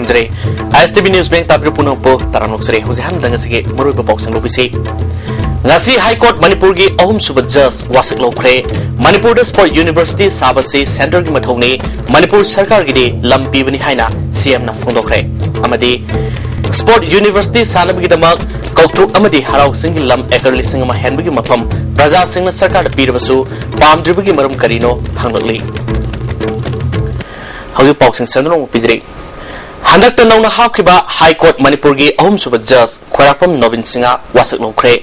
खुलमजरे ISTV news में ताबिर पुनःपो तारानोक्सरे हुजहान दंगसिगे मरुब बॉक्सिंग लोबिसे ngasi High Court Manipur gi ahum suba judge wasak lokre Manipur da Sport University sabase center gi mathongni Manipur sarkar gi de lampi bani haina CM na phongdokre amadi Sport University sanabgi damak kautruk amadi harau sing lam ekar lising ma henbagi mafam praja sing na sarkar da pirabasu pamdribagi marum karino hanglakli hauju boxing center no pijre Handak tanong na hakiba High Court Manipur gi ahum suba judge khorakpam Nobin Singa wasak lokre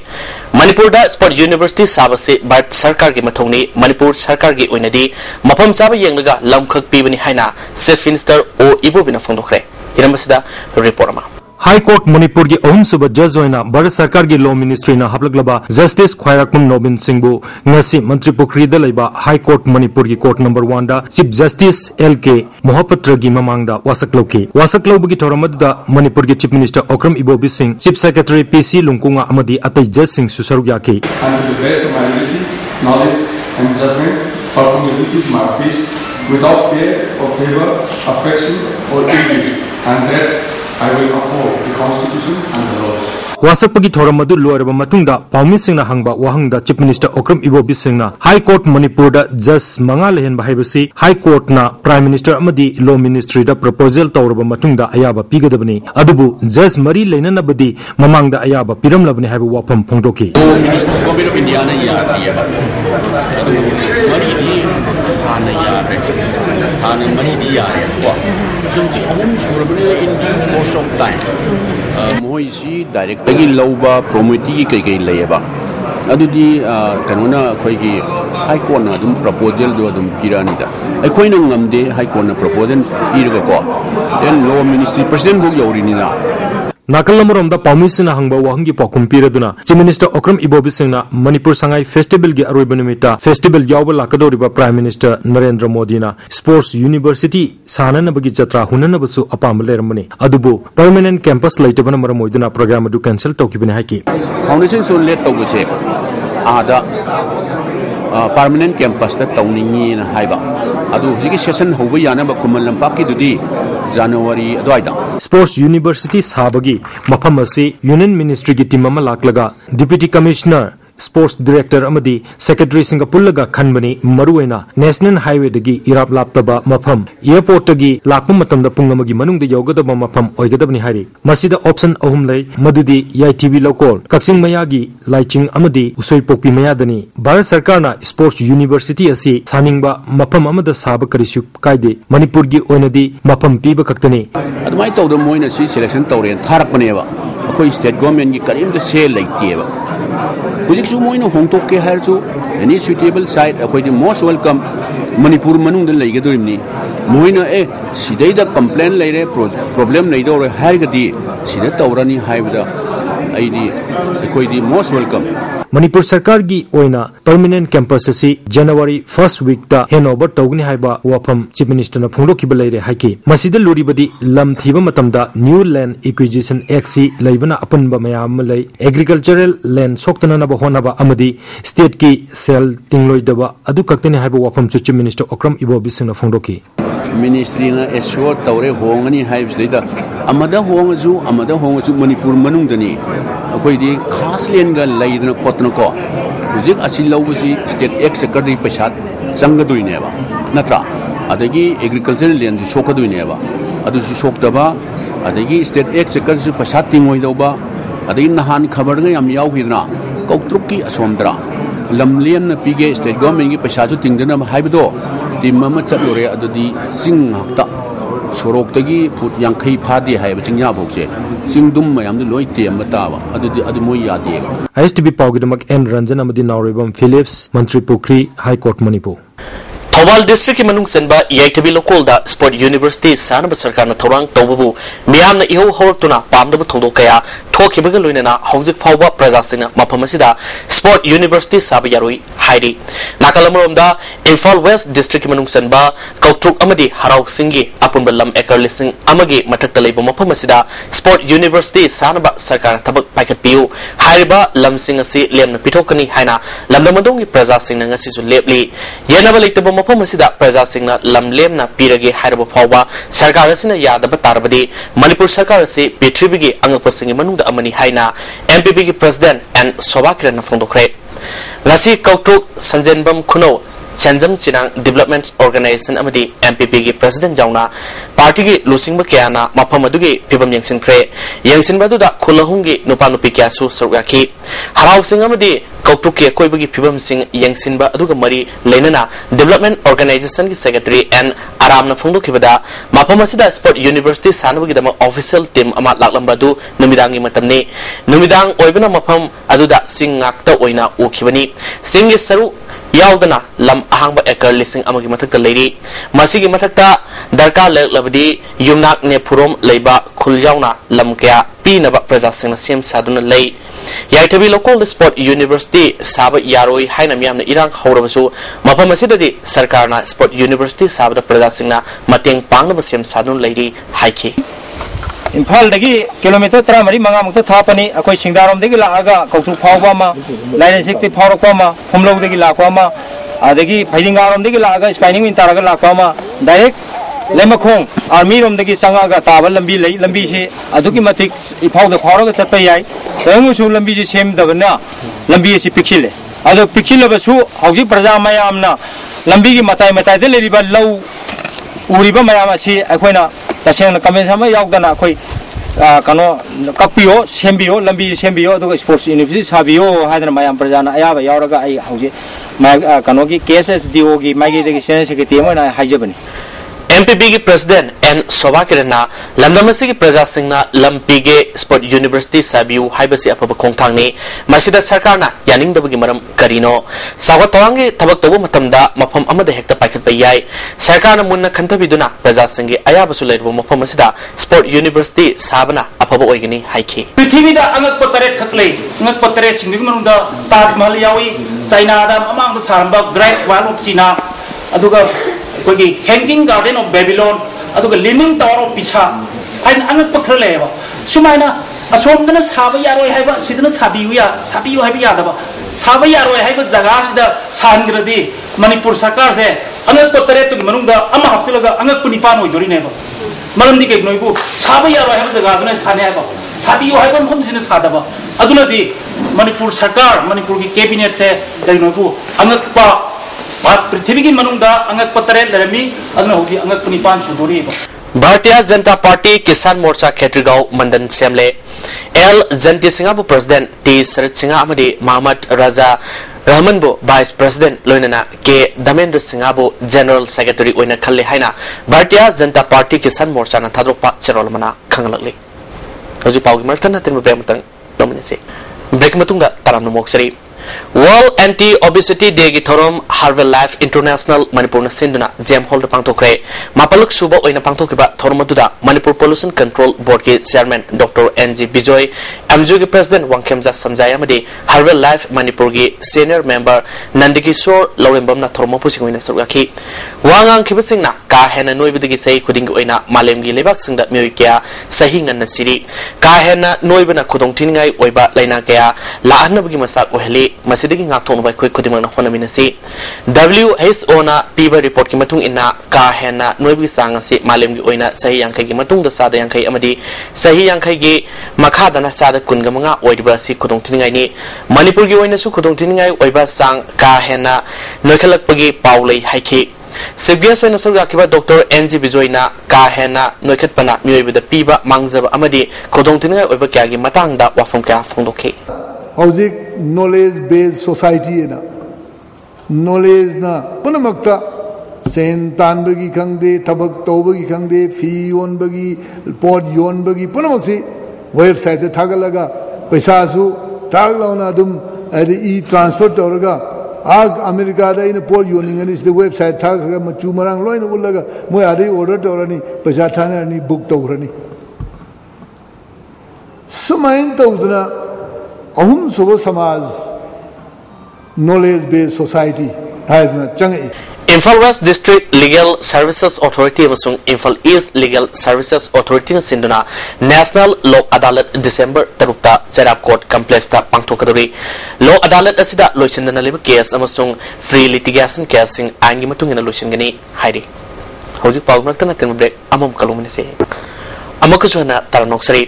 Manipur da Sport University sabase Bharat Sarkar gi mathongni Manipur Sarkar gi oinadi mafam chaba yenglaga lamkhak pibani haina Chief Minister O Ibobina phongdokre iramsida report ama High Court Manipur gi ahum suba judge oina Bharat Sarkar gi Law Ministry na haplaglaba Justice Khairakpam Nobin Singh bu ngasi Mantri Pokri da laiba High Court Manipur gi Court number 1 da Chief Justice LK Mohapatra gi mamangda wasak loki wasak lobagi thoramadu da Manipur gi Chief Minister Okram Ibobi Singh Chief Secretary PC Lungkunga amadi atai judge Singh susaru yaki and to the best of my ability, knowledge and judgment perform the duties of my office without fear or favor, affection or injury, and that I will uphold the Constitution and the laws. wasapagi thoramadu loiraba matungda paumi singna hangba wahangda Chief Minister Okram Ibobi Singhna High Court Manipur da judge manga lehen bahibasi High Court na Prime Minister amadi Law Ministry da proposal tawraba matungda ayaba pigadabani adubu judge mari leinanabadi mamangda ayaba piramlabani haiba wafam phongdoki Law Minister Government of India na yariyaba mari di hana yare hana mari di yare ko jumji ahum surabani in due course of time moisi direct gi lauba promoti kai kai layaba adudi kanona khoi gi High Court na dum proposal do dum pirani da ai na ngamde High Court na proposal iraga ko then Law Ministry President bu yaurini na Nakalamuram da Paumisina hangba wahangi pakum piraduna Chief Minister Okram Ibobi Singhna Manipur Sangai Festival gi aroibanumita festival yawba lakadoriba Prime Minister Narendra Modi na Sports University sananabagi jatra hunanabasu apam lermani adubu permanent campus laitabana maramoiduna program adu cancel tokibani haki Foundation so let toguse ada permanent campus ta tawningi na haiba adu higi session hoba yana ba kumal lampaki dudi January adwaida Sports University sabagi mafam ase Union Ministry gi team ama laklaga Deputy Commissioner Sports Director amadi Secretary Singapulaga khanbani maruena National Highway dagi irap laptaba mafam airport dagi lakpa matamda pungamagi manungda yogadaba mafam oigadabni hari masida option ahum lay madudi ISTV local Kaksing Mayagi Laiching amadi Usoi Pokpi Mayadani Bharat Sarkar na Sports University asi saningba mafam amada saba karisu kaide Manipur gi oinadi mafam piba kaktani admai tawda moina si selection tawren tharakpaneba akoi state government gi karim da se laitieba Hujik su moina hongtok ke har chu any suitable site akoi the most welcome Manipur manung da laigadoimni moina sidai da complaint laire problem laido har gadi sida tawrani haibda aidi akoi the most welcome Manipur Sarkar gi oina permanent campus asi January 1st week ta handover tawgni haiba wafam Chief Minister na phongdoki balaire haiki masida luribadi lam thiba matamda New Land Acquisition Act si laibana apanba mayam lay agricultural land soktana na bahona amadi state ki sel tingloidaba adu kaktene haiba wafam Chief Minister Okram Ibobi Singh na phongdoki Ministry na assure tawre hongani haibs leida amada hongazu Manipur manungdani akoi di khas len ga laidna kotna ko hujik asi lawbusi state act secretary pesat changaduine ba natra adagi agricultural land ju sokaduine ba adu su sokdaba adagi state act secretary pesat tingoi doba adagi nahan khabar ga yam yaw hidna kautrukki asomdra lamlian na pige state government gi pesa ju tingdana haibdo timama chatlore adudi sing hakta sorok tagi phut yankhai phadi haiba chingya bokse singdum mayam de loi tem matawa adu moi yade ISTV paugidamak N Ranjan amadi Nauribam Phillips Mantri Pokri High Court Manipur Thobal District ki manung senba ISTV local da Sport University sanaba sarkar na thorang tawbu miyam na iho hortuna pamdabu thodo kaya थोखिबग लोइनना हौजिक फावबा प्रजासिंगना मफम असिदा sport university साब यारोई हाइरी नाकालमरोमदा इम्फाल वेस्ट डिस्ट्रिक्ट मनुंग चनबा कौट्रुक अमदी हराउ सिंगी अपुनब लम एकर लिसिंग अमगे मथक्ता लेबो मफम असिदा स्पोर्ट यूनिवर्सिटी सानबा सरकार थबक पाइखतपियु हाइरिबा लमसिंग असि लेमना पिथोकनी हाइना लमदमदोंगी प्रजासिंगना ngasisu lepli yenaba leitaba mafam asida प्रजासिंगना लम लेमना पीरगे हाइरबो फावबा सरकार असिना यादबा तारबदि मणिपुर सरकार से पृथ्वीगी अंगपसिंगी मनुंगदा अमनी हाइना एमपीपी की प्रेसिडेंट एन सोबाकिरन फोंदोखरे ngasi kautruk sanjenbam khuno chanjam chinang development organization amadi MPP gi president jauna party gi lusingba kyana mafam adugi pibam yengsinkhre yengsinba du da khulahungi nupa nupi kya su sargaki harau sing amadi kautruk ke koibagi pibam sing yengsinba aduga mari leinana development organization gi secretary and aramna phongdokhibada mafam asida sport university sanabagi dama official team ama laklamba du numidangi matamni numidang oibana mafam aduda sing ngakta oina ukhibani singi saru yaudana lam ahangba ekar lising amagi mathakta leiri masigi mathakta darka labadi yumnak ne phurom leiba khulyauna lam kya pinaba prajasingna sem saduna lei yaithabi local sport university saba yaroi haina miyamna irang hawrabasu mafam asidadi sarkarna sport university sabada prajasingna mateng pangnaba sem sadun leiri haiki Imphal kilometre 30 मंगा मुक्त थापनी अखोई सिंगदारोम दगी लागा कौतुक फावबा मा लाइनेसिक फावरकवा मा हुमलौ दगी लाकवा मा आदगी फैजिंगारोम दगी लागा spinning इन तारगा लाकवा मा डायरेक्ट लेमखोंग आर्मी रोम दगी संगागा ताबा लंबी लई लंबी से अदुकी मथिक इफावद फावरगा चतपा याय तंगुसु लंबी से सेम दबना लंबी से पिक्सिले अदो पिक्सिलबसु हौजी प्रजा मयामना लंबी की मताय मताय दे लेरिबा लौ उरिबा मयाम असि अखोइना तसेंग कमेंट हम यावदना अखोई कनो कपियो सेम्बियो लंबी सेम्बियो अदुगा स्पोर्ट्स यूनिवर्सिटी साबियो हादना मयाम प्रजाना अयाबा यावरगा आई हौजे कनो की केएसएसडीओ की मागी देगी सेनेट सेक्रेटरी मना हाइजबनी MPP की प्रेसिडेंट एन सोबाकिरना लमदमसी की प्रजासिंगना लंपीगे स्पोर्ट यूनिवर्सिटी साबियु हाइबसी अफब खोंगथांगनी मसिदा सरकारना यानिंगदबगी मरम करिनो सागतवांगे थबक तबो मतमदा मफम अमदा हेक्ता पाइखत पयाय सरकारना मुन्ना खंथबिदुना प्रजासिंगे अयाबसु लेरबो मफम मसिदा स्पोर्ट यूनिवर्सिटी साबना अफब ओइगनी हाइखि पृथ्वीदा अंगक पतरे खकले अंगक पतरे सिंगदगी मनुदा ताजमहल यावी चाइनादा अमांगदा सारंबा ग्रेट वॉल ऑफ चाइना अदुगा कोई हैंगिंग गार्डन ऑफ बेबीलोन अदुगा लिविंग टावर ऑफ पिसा आइन अंगक पखर लेबा सुमाइना असोमदना साबा यारोय हाइबा सिदना साबियु हाइबा यादबा साबा यारोय हाइबा जगह सिदा सानग्रदी मणिपुर सरकार से अंगक पतरे तुग मनुंगा अमा हपचलगा अंगक पुनिपान ओइदोरिनेबा मरमदी के नोइबु साबा यारोय हाइबा जगह दना साने हाइबा साबियु हाइबा मफम सिना सादबा अदुनादी मणिपुर सरकार मणिपुर की कैबिनेट से नोइबु अंगक पा पृथ्वी की मनुंगा अंगक पतरे लरमी अदना होगी अंगक पुनिपान सुदोरी भारतीय जनता पार्टी किसान मोर्चा खेत्रीगांव मंडन सेमले एल जंती सिंगाबु प्रेसिडेंट टी शरद सिंगा अमदी मोहम्मद राजा रहमानबु वाइस प्रेसिडेंट लोइनना के Dharmendra सिंगाबु general secretary ओइना खल्ले हाइना Bharatiya Janata party किसान मोर्चा ना थादोपा चरोलमना खंगलकले हजु पाउगी मरथन तिन ब्रेक मतंग लोमनेसे ब्रेक मतुंगा ताराम मोक्सरी World Anti-Obesity Day की थोरम हार्वेल लाइफ इंटरनेशनल मणिपुर सिंधुना जेम हॉल पांगथोखरे मापलुक सुबा ओइना पांगथोखिबा थोरम दुदा मणिपुर पोल्यूशन कंट्रोल बोर्ड के चेयरमैन डॉक्टर एनजी बिजोय एमजू के प्रेसिडेंट वांगखेमजा समजाय अमदी हार्वेल लाइफ मणिपुर की सीनियर मेंबर नंदकिशोर लौरेंबमना थोरम पुसिंगोइना सरगाखी वांगांग खिबसिंगना का हेना नोइबदगी सही खुदिंग ओइना मालेमगी लेबाक सिंगदा म्योय क्या सही ngana siri का हेना नोइबना खुदोंग थिनिंगाय ओइबा लाइना क्या लाहनबगी मसाक ओहले मसिदगी ngakthong bai khoi khudimang na honaminasi WHO na piba report ki matung inna ka hena noibi sang ase malem gi oina sahi yangkai gi matung da sada yangkai amadi sahi yangkai gi makha dana sada kun ga manga oiba si khudong thiningai ni manipur gi oina su khudong thiningai oiba sang ka hena noikhalak pagi paulei haiki Sibgias when Nasur Akiba Dr. NG Bizoina, Kahena, Noikat Pana, Mui with the Piba, Mangzab Amadi, Kodontina over Kagi Matanga, Wafumka Fundoke. Howzik knowledge based society na knowledge na punamakta sen tan bagi khangde tabak tobagi khangde fee yon bagi pod yon bagi punamaksi website thagalaga paisa su thaglauna dum e transfer toraga ag America da in pod yoning ani is the website thagra machu marang loina bulaga moi adi order torani paisa thana ni book torani sumain tawduna ahum suba samaj knowledge based society haiduna changi Imphal West District Legal Services Authority amasung Imphal East Legal Services Authority sinduna National Law Adalat December 3 Serap Court Complex ta pangthokadori Law Adalat asida loisindana leba case amasung free litigation case sing aingi matungina loisingani hairi hojik pawnak tan break amam kalumani se amakujana taranoksari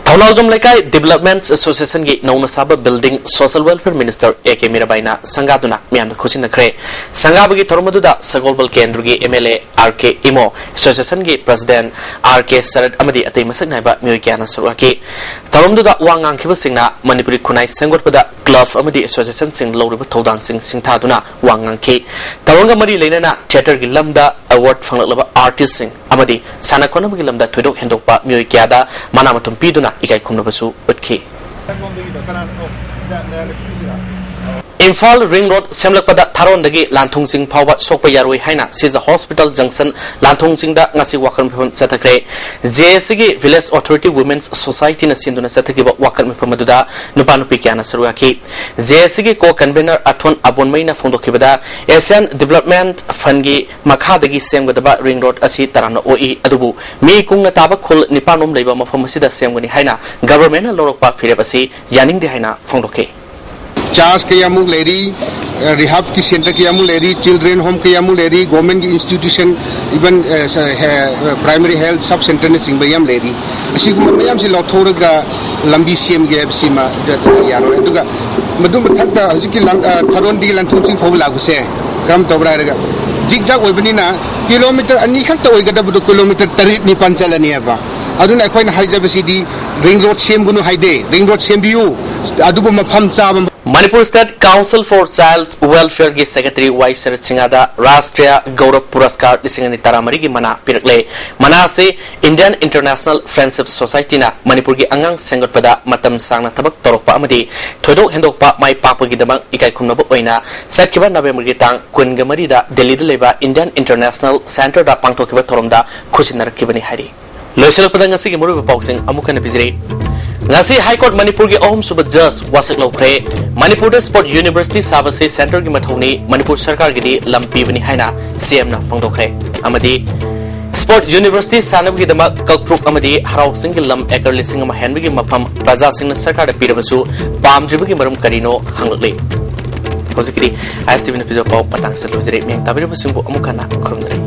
Thaulaujum Lekai Development Association gi Nauna Saba Building Social Welfare Minister A.K. Mirabaina Sangaduna Mian Kuchina Kre Sangabagi Tormaduda Sagolbal Kendrugi MLA R.K. Imo Association gi President R.K. Sarad Amadi Ate Masagnaiba Myoikiana Suraki Tarumduda Wangang Kibasingna Manipuri Kunai Sangotpada Club Amadi Association Sing Lowriba Todang Sing Singtaduna Wangang Ki Tarunga Mari Lenana Theater gi Lamda Award Fanglaba Artist Sing Amadi Sanakona gi Lamda Twidok Hendokpa Myoikiada Manamatum Piduna Ikai Kumnabasu Utki Imphal Ring Road Semlakpada Tharon Dagi Lanthung Sing Pawa Sokpa Yarui Haina Siza Hospital Junction Lanthung Sing da Ngasi Wakan Mipam Satakre JSG Village Authority Women's Society na Sinduna Satakiba Wakan Mipamaduda Nupanupi Kiana Saruaki JSG Co-Convener Athon Abonmai na Fondokibada Asian Development Fungi Makhadagi Semgadaba Ring Road Asi Tarana OE Adubu Mi Kungna Tabakul Nipanum Leba Mafamasida Semgani Haina Government Lorokpa Firabasi Yaning de Haina Fondoke Charge ke yamu leri rehab ki center ke yamu leri children home ke yamu leri government institution even primary health sub center ne sing bayam leri asi mayam si lothor ga lambi cm ge sima yaro eduga madum thakta hajiki tharon di lanthung sing phol lagu se kam tobra ga zigzag oibani na kilometer ani khakta oigada bu kilometer 3 ni panchalani ba aduna ekhoina haijabasidi ring road sem gunu haide ring road sem biu adubu mafam chaba Manipur State Council for Child Welfare gi Secretary Y. Sarat Singada Rashtriya Gaurav Puraskar Lisingani Taramari gi mana pirakle mana se Indian International Friendship Society na Manipur gi angang sengotpada matam sangna tabak torokpa amadi thoidok hendokpa mai pakpa gi damang ikai khumnaba oina satkiba November gi tang kungamari da Delhi da leba Indian International Center da pangthokiba thoromda khusinarkibani hari loiselpada ngasi gi muru pausing amukana bizre Ngasi High Court Manipur gi ahum suba judge wasak lokre Manipur Sport University Sabase Center gi mathoni Manipur Sarkar gi di lampi bani haina CM na pangdokre amadi Sport University sanab gi dama kaktruk amadi harau sing gi lam ekar lising ma hen gi mafam praja sing na sarkar da pirabasu pam dribu gi marum karino hanglokle hojikri ISTV na pijo pau patang selu jere meng tabire busung bu amukana khurumjare